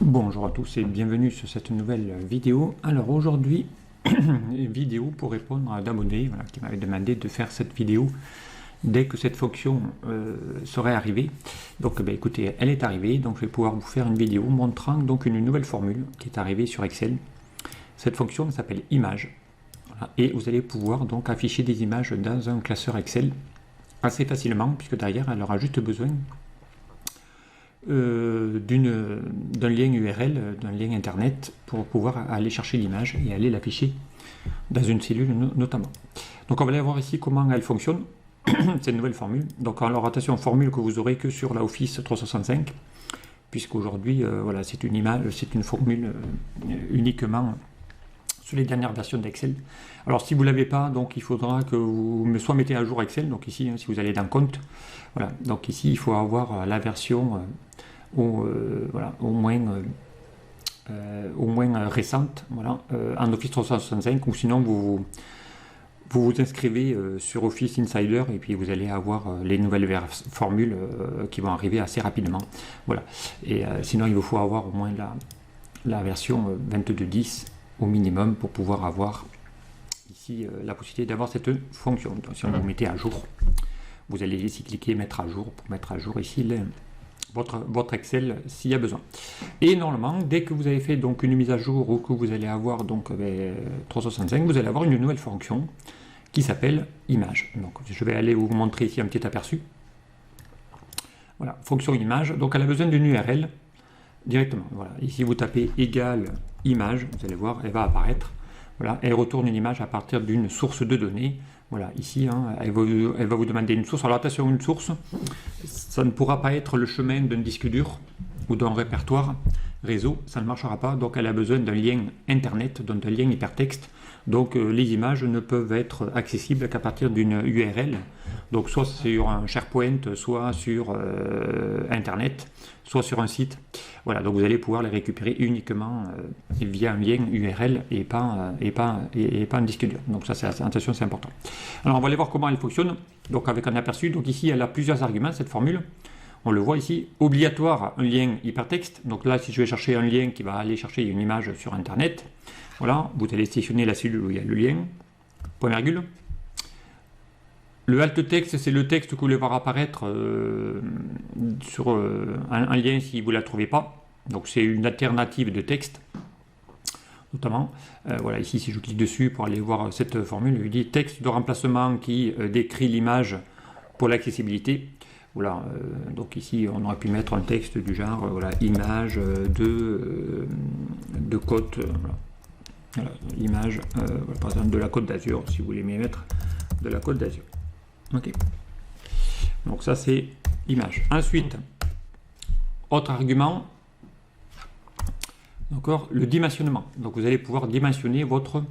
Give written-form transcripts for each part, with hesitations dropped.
Bonjour à tous et bienvenue sur cette nouvelle vidéo. Alors aujourd'hui, vidéo pour répondre à d'abonnés qui m'avaient demandé de faire cette vidéo dès que cette fonction serait arrivée. Donc écoutez, elle est arrivée, donc je vais pouvoir vous faire une vidéo montrant donc une nouvelle formule qui est arrivée sur Excel. Cette fonction s'appelle image. Voilà, et vous allez pouvoir donc afficher des images dans un classeur Excel assez facilement, puisque derrière elle aura juste besoin d'un lien URL, d'un lien internet pour pouvoir aller chercher l'image et aller l'afficher dans une cellule notamment. Donc on va aller voir ici comment elle fonctionne, cette nouvelle formule. Donc alors attention, formule que vous aurez que sur la Office 365, puisqu'aujourd'hui voilà, c'est une image, c'est une formule uniquement sur les dernières versions d'Excel. Alors si vous ne l'avez pas, donc il faudra que vous soit mettez à jour Excel. Donc ici, si vous allez dans compte, voilà. Donc ici, il faut avoir la version voilà, au moins récente, voilà, en Office 365, ou sinon vous inscrivez sur Office Insider et puis vous allez avoir les nouvelles formules qui vont arriver assez rapidement. Voilà. Et sinon, il vous faut avoir au moins la version 22.10 au minimum pour pouvoir avoir ici la possibilité d'avoir cette fonction. Donc si on vous mettez à jour, vous allez ici cliquer mettre à jour pour mettre à jour ici votre Excel s'il y a besoin. Et normalement, dès que vous avez fait donc une mise à jour ou que vous allez avoir donc 365, vous allez avoir une nouvelle fonction qui s'appelle image. Donc je vais aller vous montrer ici un petit aperçu. Voilà, fonction image. Donc elle a besoin d'une URL directement. Voilà, ici vous tapez égal image, vous allez voir, elle va apparaître. Voilà, elle retourne une image à partir d'une source de données. Voilà, ici, elle va vous demander une source. Alors attention, une source, ça ne pourra pas être le chemin d'un disque dur ou d'un répertoire réseau, ça ne marchera pas. Donc elle a besoin d'un lien internet, donc d'un lien hypertexte. Donc les images ne peuvent être accessibles qu'à partir d'une URL. Donc soit sur un SharePoint, soit sur internet, soit sur un site. Voilà, donc vous allez pouvoir les récupérer uniquement via un lien URL et pas un disque dur. Donc ça, attention, c'est important. Alors on va aller voir comment elle fonctionne. Donc avec un aperçu. Donc ici, elle a plusieurs arguments, cette formule. On le voit ici, obligatoire, un lien hypertexte. Donc là, si je vais chercher un lien qui va aller chercher une image sur Internet, voilà, vous allez sélectionner la cellule où il y a le lien, point virgule. Le alt texte, c'est le texte que vous voulez voir apparaître sur un lien si vous ne la trouvez pas. Donc c'est une alternative de texte, notamment. Voilà, ici, si je clique dessus pour aller voir cette formule, il dit texte de remplacement qui décrit l'image pour l'accessibilité. Voilà, donc ici on aurait pu mettre un texte du genre voilà, image de côte, voilà, image par exemple de la Côte d'Azur, si vous voulez mettre de la Côte d'Azur. Ok. Donc ça c'est image. Ensuite, autre argument, encore le dimensionnement. Donc vous allez pouvoir dimensionner votre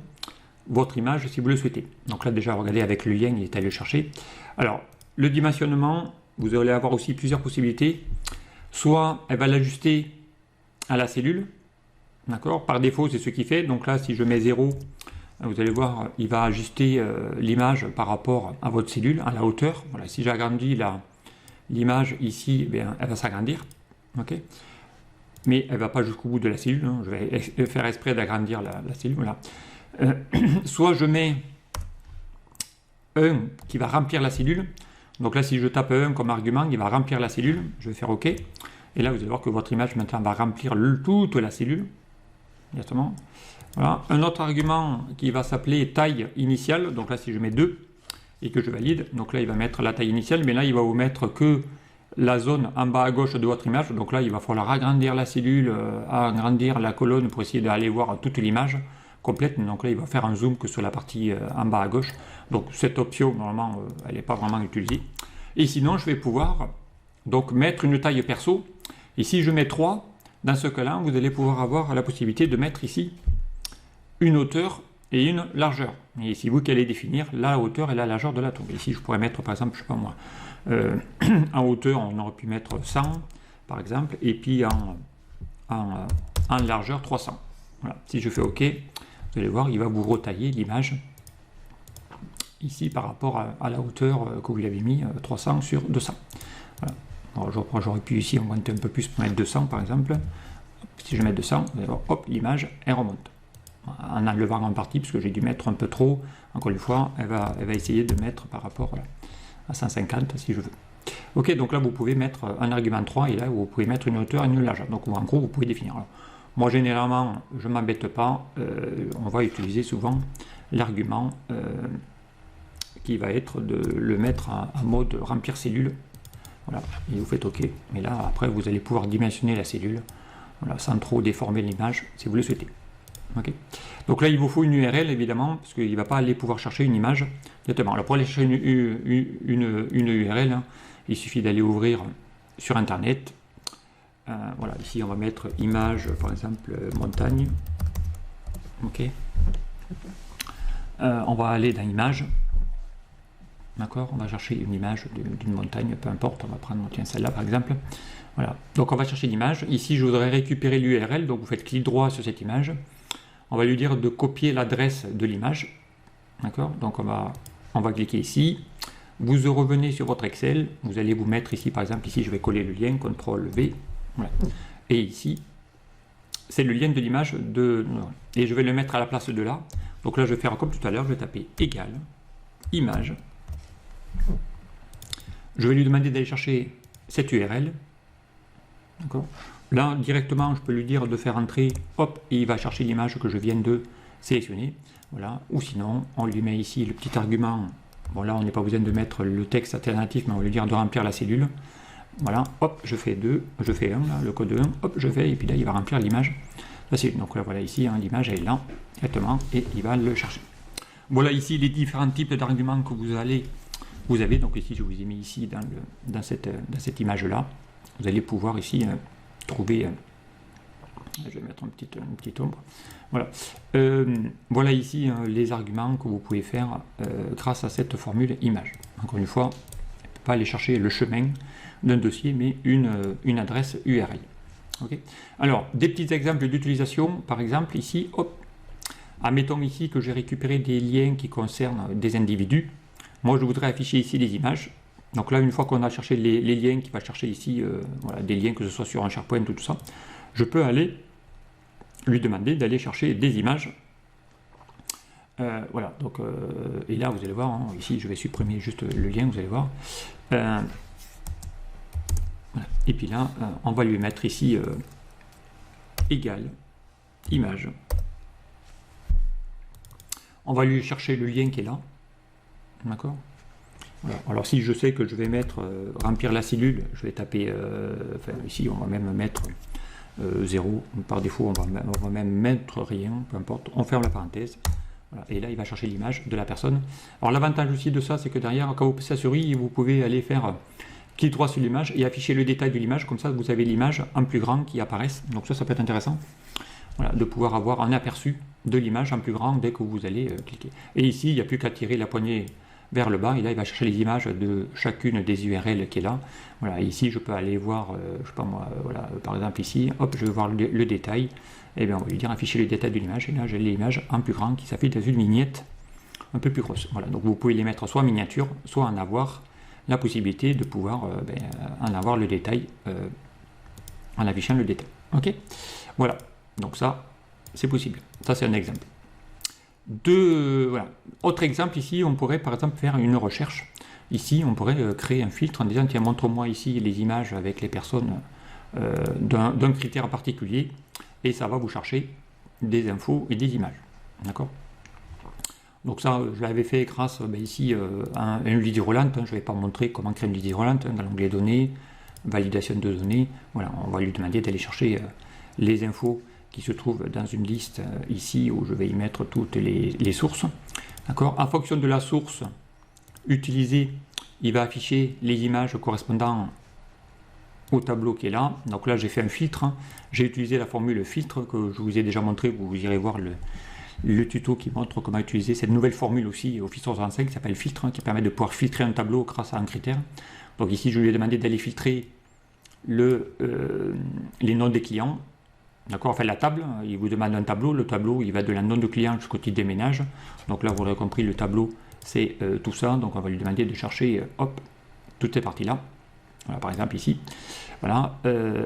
image si vous le souhaitez. Donc là déjà regardez avec le lien, il est allé le chercher. Alors le dimensionnement, vous allez avoir aussi plusieurs possibilités. Soit elle va l'ajuster à la cellule, d'accord. Par défaut, c'est ce qu'il fait. Donc là, si je mets 0, vous allez voir, il va ajuster l'image par rapport à votre cellule, à la hauteur. Voilà, si j'agrandis l'image ici, eh bien, elle va s'agrandir. Okay, mais elle ne va pas jusqu'au bout de la cellule. Je vais faire exprès d'agrandir la cellule. Voilà. Soit je mets 1 qui va remplir la cellule. Donc là, si je tape 1 comme argument, il va remplir la cellule. Je vais faire OK. Et là, vous allez voir que votre image maintenant va remplir toute la cellule. Exactement. Voilà. Un autre argument qui va s'appeler taille initiale. Donc là, si je mets 2 et que je valide, donc là, il va mettre la taille initiale. Mais là, il va vous mettre que la zone en bas à gauche de votre image. Donc là, il va falloir agrandir la cellule, agrandir la colonne pour essayer d'aller voir toute l'image complète. Donc là, il va faire un zoom que sur la partie en bas à gauche. Donc cette option, normalement, elle n'est pas vraiment utilisée. Et sinon, je vais pouvoir donc mettre une taille perso. Et si je mets 3, dans ce cas-là, vous allez pouvoir avoir la possibilité de mettre ici une hauteur et une largeur. Et c'est vous qui allez définir la hauteur et la largeur de la tour. Ici, je pourrais mettre, par exemple, je sais pas moi, en hauteur, on aurait pu mettre 100, par exemple, et puis en largeur 300. Voilà. Si je fais OK, vous allez voir, il va vous retailler l'image ici par rapport à la hauteur que vous lui avez mis, 300 sur 200. Voilà. Alors j'aurais pu ici augmenter un peu plus pour mettre 200 par exemple. Si je mets 200, vous allez voir, hop, l'image, elle remonte. En enlevant en partie, parce que j'ai dû mettre un peu trop, encore une fois, elle va essayer de mettre par rapport à 150 si je veux. Ok, donc là vous pouvez mettre un argument 3 et là vous pouvez mettre une hauteur et une largeur. Donc en gros vous pouvez définir. Alors, moi généralement je ne m'embête pas, on va utiliser souvent l'argument qui va être de le mettre en mode remplir cellule. Voilà, et vous faites OK. Mais là après vous allez pouvoir dimensionner la cellule, voilà, sans trop déformer l'image si vous le souhaitez. Okay. Donc là il vous faut une URL évidemment, parce qu'il ne va pas aller pouvoir chercher une image directement. Alors pour aller chercher une URL, hein, il suffit d'aller ouvrir sur internet. Voilà, ici on va mettre image par exemple montagne. Ok. On va aller dans image. D'accord, on va chercher une image d'une montagne, peu importe, on va prendre celle-là par exemple. Voilà, donc on va chercher l'image. Ici je voudrais récupérer l'URL, donc vous faites clic droit sur cette image. On va lui dire de copier l'adresse de l'image. D'accord, donc on va cliquer ici. Vous revenez sur votre Excel, vous allez vous mettre ici, par exemple, ici je vais coller le lien, CTRL V, voilà. Et ici, c'est le lien de l'image et je vais le mettre à la place de là. Donc là, je vais faire comme tout à l'heure, je vais taper égal, image. Je vais lui demander d'aller chercher cette URL. D'accord. Là, directement, je peux lui dire de faire entrer, hop, et il va chercher l'image que je viens de sélectionner. Voilà. Ou sinon, on lui met ici le petit argument. Bon, là, on n'est pas besoin de mettre le texte alternatif, mais on va lui dire de remplir la cellule. Voilà, hop, je fais 2, je fais 1, là, le code 1, hop, je fais, et puis là, il va remplir l'image. Donc là, voilà, ici, hein, l'image, elle est là, directement, et il va le chercher. Voilà ici les différents types d'arguments que vous avez. Donc ici, je vous ai mis ici dans cette image-là. Vous allez pouvoir ici trouver... je vais mettre une petite ombre. Voilà. Voilà ici les arguments que vous pouvez faire grâce à cette formule image. Encore une fois, on ne peut pas aller chercher le chemin d'un dossier, mais une adresse URL. Okay. Alors, des petits exemples d'utilisation, par exemple, ici, hop, admettons ici que j'ai récupéré des liens qui concernent des individus. Moi, je voudrais afficher ici les images. Donc là, une fois qu'on a cherché les liens, qui va chercher ici voilà, des liens, que ce soit sur un SharePoint ou tout ça, je peux aller lui demander d'aller chercher des images. Voilà, donc, et là, vous allez voir, hein, ici, je vais supprimer juste le lien, vous allez voir. Voilà. Et puis là, on va lui mettre ici égal, image. On va lui chercher le lien qui est là. D'accord. Voilà. Alors si je sais que je vais mettre remplir la cellule, je vais taper, enfin ici on va même mettre 0, par défaut on va même mettre rien, peu importe, on ferme la parenthèse. Voilà. Et là il va chercher l'image de la personne. Alors l'avantage aussi de ça, c'est que derrière, quand vous passez la souris, vous pouvez aller faire clic droit sur l'image et afficher le détail de l'image, comme ça vous avez l'image en plus grand qui apparaisse. Donc ça peut être intéressant, voilà, de pouvoir avoir un aperçu de l'image en plus grand dès que vous allez cliquer. Et ici, il n'y a plus qu'à tirer la poignée vers le bas, et là il va chercher les images de chacune des URL qui est là. Voilà, et ici je peux aller voir, je sais pas moi, voilà, par exemple ici, hop, je vais voir le détail, et bien on va lui dire afficher le détail de l'image, et là j'ai l'image en plus grand qui s'affiche dans une vignette un peu plus grosse. Voilà, donc vous pouvez les mettre soit en miniature, soit en avoir la possibilité de pouvoir en avoir le détail, en affichant le détail. Ok, voilà, donc ça c'est possible, ça c'est un exemple. Voilà. Autre exemple, ici, on pourrait par exemple faire une recherche. Ici, on pourrait créer un filtre en disant, tiens, montre-moi ici les images avec les personnes d'un critère particulier, et ça va vous chercher des infos et des images. D'accord. Donc ça, je l'avais fait grâce ici à un Lydie Roland. Je ne vais pas montrer comment créer une Lydie Roland dans l'onglet données, validation de données. Voilà, on va lui demander d'aller chercher les infos qui se trouve dans une liste ici où je vais y mettre toutes les sources. D'accord. En fonction de la source utilisée, il va afficher les images correspondant au tableau qui est là. Donc là, j'ai fait un filtre. J'ai utilisé la formule filtre que je vous ai déjà montré. Vous irez voir le tuto qui montre comment utiliser cette nouvelle formule aussi Office 365 qui s'appelle filtre, qui permet de pouvoir filtrer un tableau grâce à un critère. Donc ici, je lui ai demandé d'aller filtrer les noms des clients. D'accord, enfin la table, il vous demande un tableau, le tableau il va de la nom de client jusqu'au titre des ménages. Donc là vous l'aurez compris, le tableau c'est tout ça, donc on va lui demander de chercher hop, toutes ces parties là. Voilà, par exemple ici. Voilà.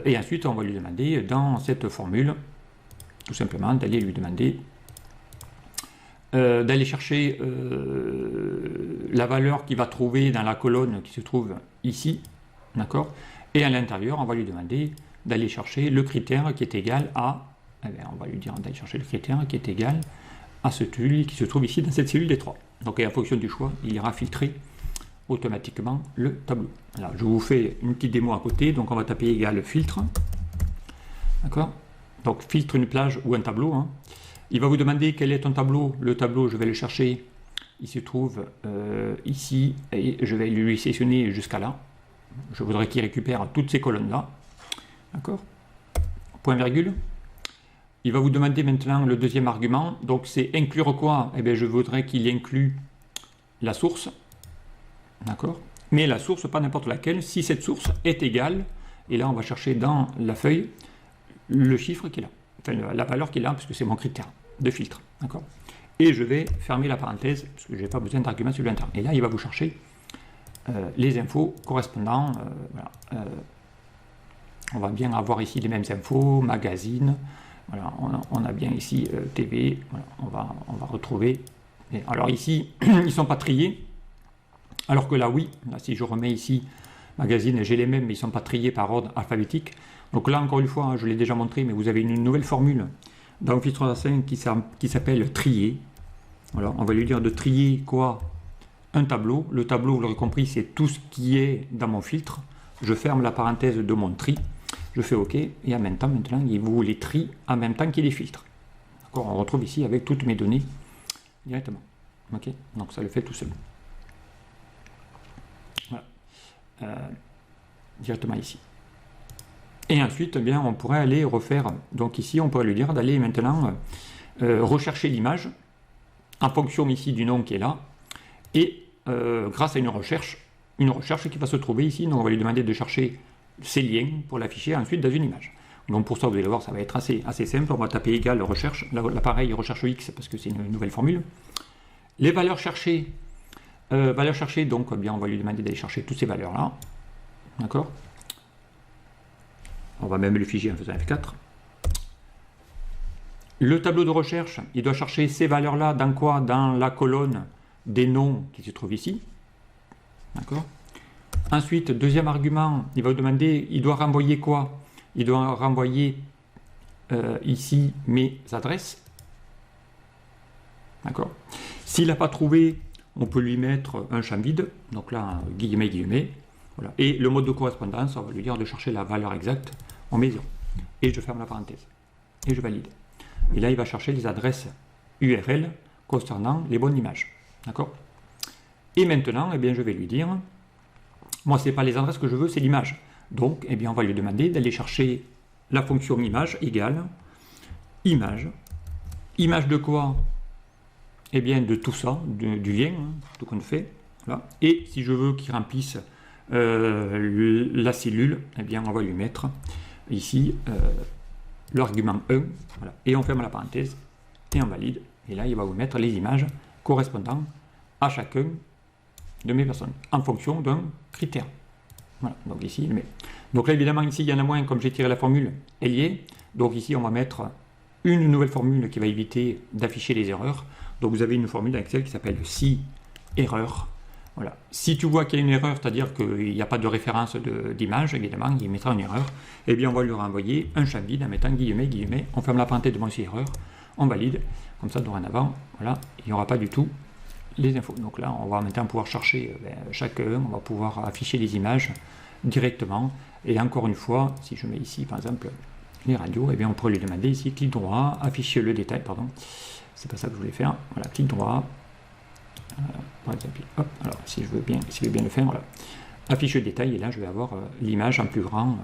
Et ensuite, on va lui demander, dans cette formule, tout simplement, d'aller lui demander d'aller chercher la valeur qu'il va trouver dans la colonne qui se trouve ici, d'accord? Et à l'intérieur, on va lui demander d'aller chercher le critère qui est égal à, eh bien, on va lui dire d'aller chercher le critère qui est égal à ce celui qui se trouve ici dans cette cellule des 3. Donc, et en fonction du choix, il ira filtrer automatiquement le tableau. Alors, je vous fais une petite démo à côté, donc on va taper égal filtre, d'accord? Donc, filtre une plage ou un tableau, hein. Il va vous demander quel est ton tableau. Le tableau, je vais le chercher. Il se trouve ici et je vais lui sélectionner jusqu'à là. Je voudrais qu'il récupère toutes ces colonnes-là. D'accord? Point virgule. Il va vous demander maintenant le deuxième argument. Donc, c'est inclure quoi? Eh bien, je voudrais qu'il inclue la source. D'accord? Mais la source, pas n'importe laquelle. Si cette source est égale, et là, on va chercher dans la feuille le chiffre qu'il a. Enfin, la valeur qu'il a, parce que c'est mon critère de filtre, d'accord? Et je vais fermer la parenthèse, parce que je n'ai pas besoin d'arguments supplémentaires. Et là, il va vous chercher les infos correspondant. Voilà, on va bien avoir ici les mêmes infos, magazine, voilà, on a bien ici TV, voilà, on va retrouver. Et alors ici, ils ne sont pas triés, alors que là, oui, là, si je remets ici magazine, j'ai les mêmes, mais ils ne sont pas triés par ordre alphabétique. Donc là, encore une fois, hein, je l'ai déjà montré, mais vous avez une nouvelle formule dans Office 365 qui s'appelle trier. Voilà, on va lui dire de trier quoi? Un tableau. Le tableau, vous l'aurez compris, c'est tout ce qui est dans mon filtre. Je ferme la parenthèse de mon tri. Je fais OK. Et en même temps, maintenant, il vous les trie en même temps qu'il les filtre. D'accord? On retrouve ici avec toutes mes données directement. OK? Donc ça le fait tout seul. Voilà. Directement ici. Et ensuite, eh bien, on pourrait aller refaire, donc ici, on pourrait lui dire d'aller maintenant rechercher l'image en fonction ici du nom qui est là, et grâce à une recherche qui va se trouver ici, donc on va lui demander de chercher ces liens pour l'afficher ensuite dans une image. Donc pour ça, vous allez voir, ça va être assez simple, on va taper égal recherche, l'appareil recherche X parce que c'est une nouvelle formule. Les valeurs cherchées, donc eh bien, on va lui demander d'aller chercher toutes ces valeurs-là, d'accord? On va même le figer en faisant F4. Le tableau de recherche, il doit chercher ces valeurs-là dans quoi? Dans la colonne des noms qui se trouve ici. D'accord? Ensuite, deuxième argument, il va vous demander, il doit renvoyer quoi? Il doit renvoyer ici mes adresses. D'accord? S'il n'a pas trouvé, on peut lui mettre un champ vide. Donc là, guillemets, guillemets. Voilà. Et le mode de correspondance, on va lui dire de chercher la valeur exacte. On met 0. Et je ferme la parenthèse. Et je valide. Et là, il va chercher les adresses URL concernant les bonnes images. D'accord? Et maintenant, eh bien, je vais lui dire, moi, ce n'est pas les adresses que je veux, c'est l'image. Donc, eh bien, on va lui demander d'aller chercher la fonction image égale image. Image de quoi? Eh bien, de tout ça, du lien, hein, tout qu'on fait. Voilà. Et si je veux qu'il remplisse la cellule, eh bien, on va lui mettre ici l'argument 1, voilà. Et on ferme la parenthèse et on valide, et là il va vous mettre les images correspondant à chacun de mes personnes en fonction d'un critère. Voilà, donc ici, donc là évidemment ici il y en a moins, comme j'ai tiré la formule, elle y est, donc ici on va mettre une nouvelle formule qui va éviter d'afficher les erreurs. Donc vous avez une formule dans Excel qui s'appelle si erreur. Voilà. Si tu vois qu'il y a une erreur, c'est-à-dire qu'il n'y a pas de référence d'image, évidemment, il mettra une erreur, eh bien on va lui renvoyer un champ vide en mettant guillemets, guillemets, on ferme la parenthèse de mon si erreur, on valide, comme ça dorénavant, voilà, il n'y aura pas du tout les infos. Donc là, on va maintenant pouvoir chercher chacun, on va pouvoir afficher les images directement, et encore une fois, si je mets ici par exemple les radios, eh bien on pourrait lui demander ici, clic droit, afficher le détail, pardon, c'est pas ça que je voulais faire, voilà, clic droit, par exemple, hop, alors si je veux bien le faire, voilà, afficher le détail, et là je vais avoir l'image en plus grand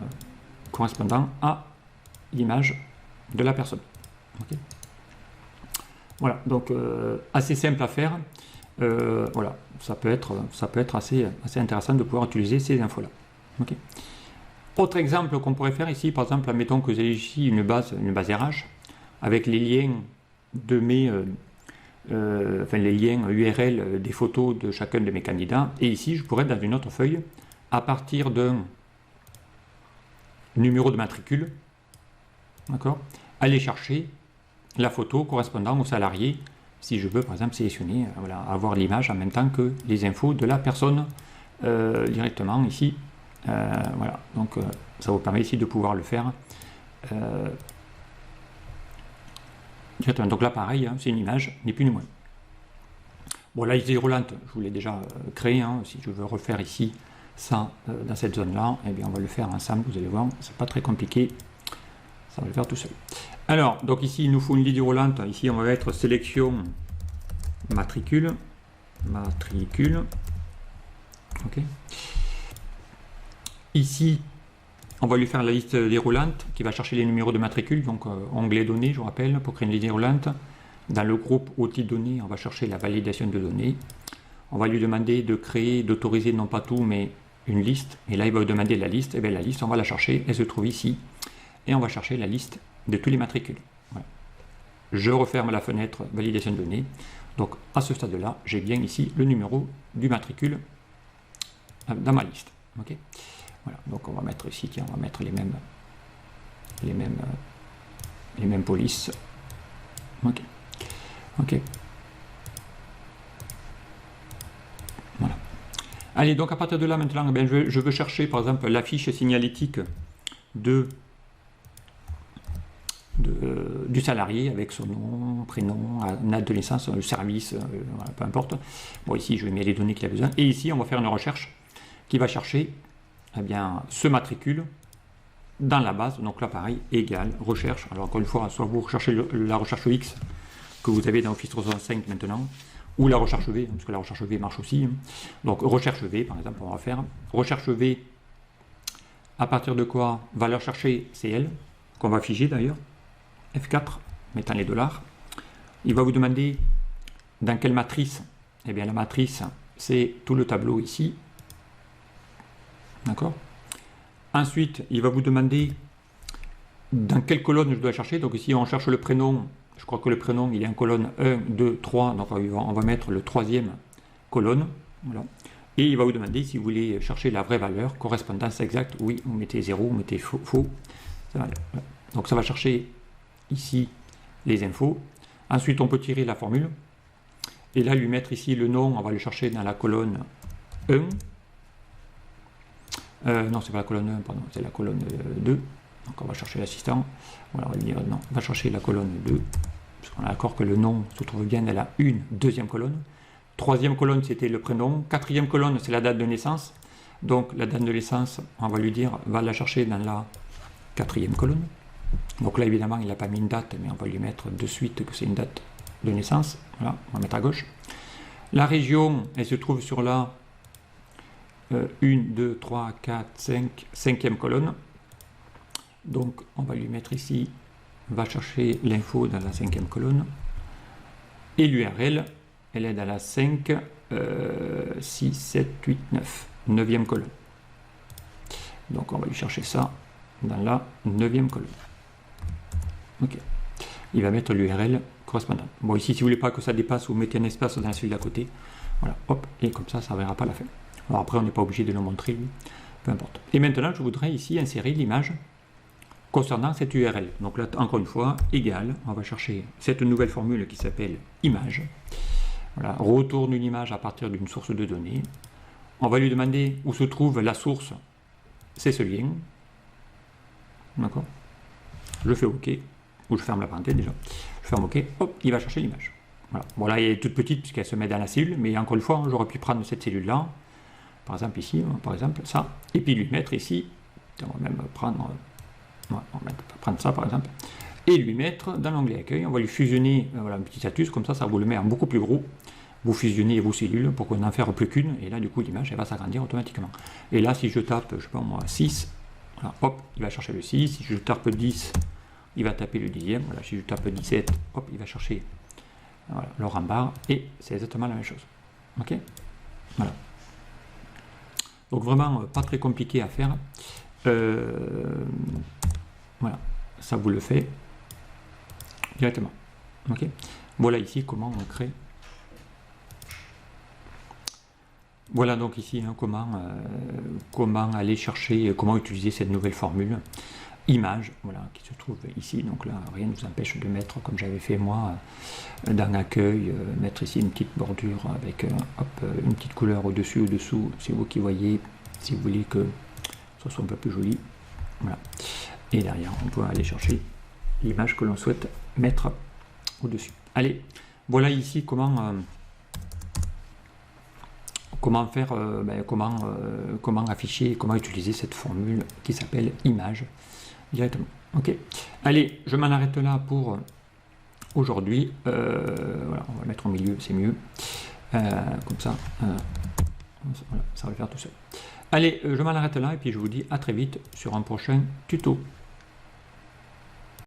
correspondant à l'image de la personne. Okay. Voilà, donc assez simple à faire. Voilà, ça peut être assez intéressant de pouvoir utiliser ces infos là. Okay. Autre exemple qu'on pourrait faire ici, par exemple, admettons que j'ai ici une base RH avec les liens de mes les liens URL des photos de chacun de mes candidats, et ici je pourrais dans une autre feuille, à partir d'un numéro de matricule, d'accord, aller chercher la photo correspondant au salarié, si je veux par exemple sélectionner, voilà, avoir l'image en même temps que les infos de la personne directement ici. Voilà, donc ça vous permet ici de pouvoir le faire directement. Donc là pareil, hein, c'est une image, ni plus ni moins. Bon, la liste déroulante, je vous l'ai déjà créé, hein, si je veux refaire ici ça dans cette zone là, eh bien on va le faire ensemble, vous allez voir, c'est pas très compliqué, ça va le faire tout seul. Alors, donc ici il nous faut une liste déroulante, ici on va mettre sélection matricule, ok. Ici on va lui faire la liste déroulante qui va chercher les numéros de matricule, donc onglet données, je vous rappelle, pour créer une liste déroulante. Dans le groupe outils données, on va chercher la validation de données. On va lui demander de créer, d'autoriser non pas tout, mais une liste. Et là, il va vous demander la liste. Et bien la liste, on va la chercher. Elle se trouve ici. Et on va chercher la liste de tous les matricules. Voilà. Je referme la fenêtre validation de données. Donc à ce stade-là, j'ai bien ici le numéro du matricule dans ma liste. Ok. Voilà. Donc on va mettre ici, tiens, on va mettre les mêmes polices. Ok. Ok. Voilà. Allez, donc à partir de là, maintenant, ben, je veux chercher, par exemple, la fiche signalétique du salarié avec son nom, prénom, date de naissance, le service, voilà, peu importe. Bon, ici, je vais mettre les données qu'il a besoin. Et ici, on va faire une recherche qui va chercher eh bien, ce matricule dans la base. Donc là, pareil, égal, recherche. Alors, encore une fois, soit vous recherchez la recherche X que vous avez dans Office 365 maintenant, ou la recherche V, parce que la recherche V marche aussi. Donc recherche V, par exemple, on va faire. Recherche V, à partir de quoi valeur chercher CL, qu'on va figer d'ailleurs, F4, mettant les $. Il va vous demander dans quelle matrice. Eh bien la matrice, c'est tout le tableau ici. D'accord. Ensuite, il va vous demander dans quelle colonne je dois chercher. Donc ici, on cherche le prénom. Je crois que le prénom, il est en colonne 1, 2, 3. Donc on va mettre le troisième colonne. Voilà. Et il va vous demander si vous voulez chercher la vraie valeur, correspondance exacte. Oui, vous mettez 0, vous mettez faux. Ça va, voilà. Donc ça va chercher ici les infos. Ensuite, on peut tirer la formule. Et là, lui mettre ici le nom. On va le chercher dans la colonne 1. Non, c'est pas la colonne 1, pardon, c'est la colonne 2. Donc on va chercher l'assistant. Voilà, on va dire non, on va chercher la colonne 2. Parce qu'on est d'accord que le nom se trouve bien dans la deuxième colonne. Troisième colonne, c'était le prénom. Quatrième colonne, c'est la date de naissance. Donc la date de naissance, on va lui dire, va la chercher dans la quatrième colonne. Donc là, évidemment, il n'a pas mis une date, mais on va lui mettre de suite que c'est une date de naissance. Voilà, on va mettre à gauche. La région, elle se trouve sur la 1, 2, 3, 4, 5, cinquième colonne. Donc on va lui mettre ici, va chercher l'info dans la cinquième colonne. Et l'URL, elle est dans la 5, 6, 7, 8, 9, neuvième colonne. Donc on va lui chercher ça dans la neuvième colonne. Ok. Il va mettre l'URL correspondante. Bon, ici, si vous voulez pas que ça dépasse, vous mettez un espace dans celui d'à côté. Voilà, hop, et comme ça, ça ne verra pas la fin. Alors après, on n'est pas obligé de le montrer, lui. Peu importe. Et maintenant, je voudrais ici insérer l'image concernant cette URL. Donc là, encore une fois, égal, on va chercher cette nouvelle formule qui s'appelle image. Voilà, retourne une image à partir d'une source de données. On va lui demander où se trouve la source, c'est ce lien. D'accord. Je fais OK, ou je ferme la parenthèse déjà. Je ferme OK, hop, il va chercher l'image. Voilà. Bon, là, elle est toute petite puisqu'elle se met dans la cellule, mais encore une fois, j'aurais pu prendre cette cellule-là, par exemple ici, par exemple ça, et puis lui mettre ici, on va même prendre, on va prendre ça par exemple, et lui mettre dans l'onglet accueil. On va lui fusionner voilà, un petit status, comme ça, ça vous le met en beaucoup plus gros. Vous fusionnez vos cellules pour qu'on n'en fasse plus qu'une, et là du coup l'image elle va s'agrandir automatiquement. Et là si je tape, je sais pas moi, 6, voilà, hop, il va chercher le 6, si je tape 10, il va taper le 10e, voilà, si je tape 17, hop, il va chercher voilà, le rambar, et c'est exactement la même chose. Ok. Voilà. Donc vraiment pas très compliqué à faire. Voilà, ça vous le fait directement. Ok. Voilà ici comment on crée Voilà donc ici hein, comment aller chercher, comment utiliser cette nouvelle formule image, voilà, qui se trouve ici. Donc là, rien ne vous empêche de mettre, comme j'avais fait moi, dans l'accueil, mettre ici une petite bordure avec une petite couleur au-dessus, au-dessous. C'est vous qui voyez, si vous voulez que ça soit un peu plus joli. Voilà. Et derrière, on peut aller chercher l'image que l'on souhaite mettre au-dessus. Allez, voilà ici comment faire, comment afficher, comment utiliser cette formule qui s'appelle image directement. Ok. Allez, je m'en arrête là pour aujourd'hui. Voilà, on va le mettre au milieu, c'est mieux. Comme ça, voilà, ça va le faire tout seul. Allez, je m'en arrête là et puis je vous dis à très vite sur un prochain tuto.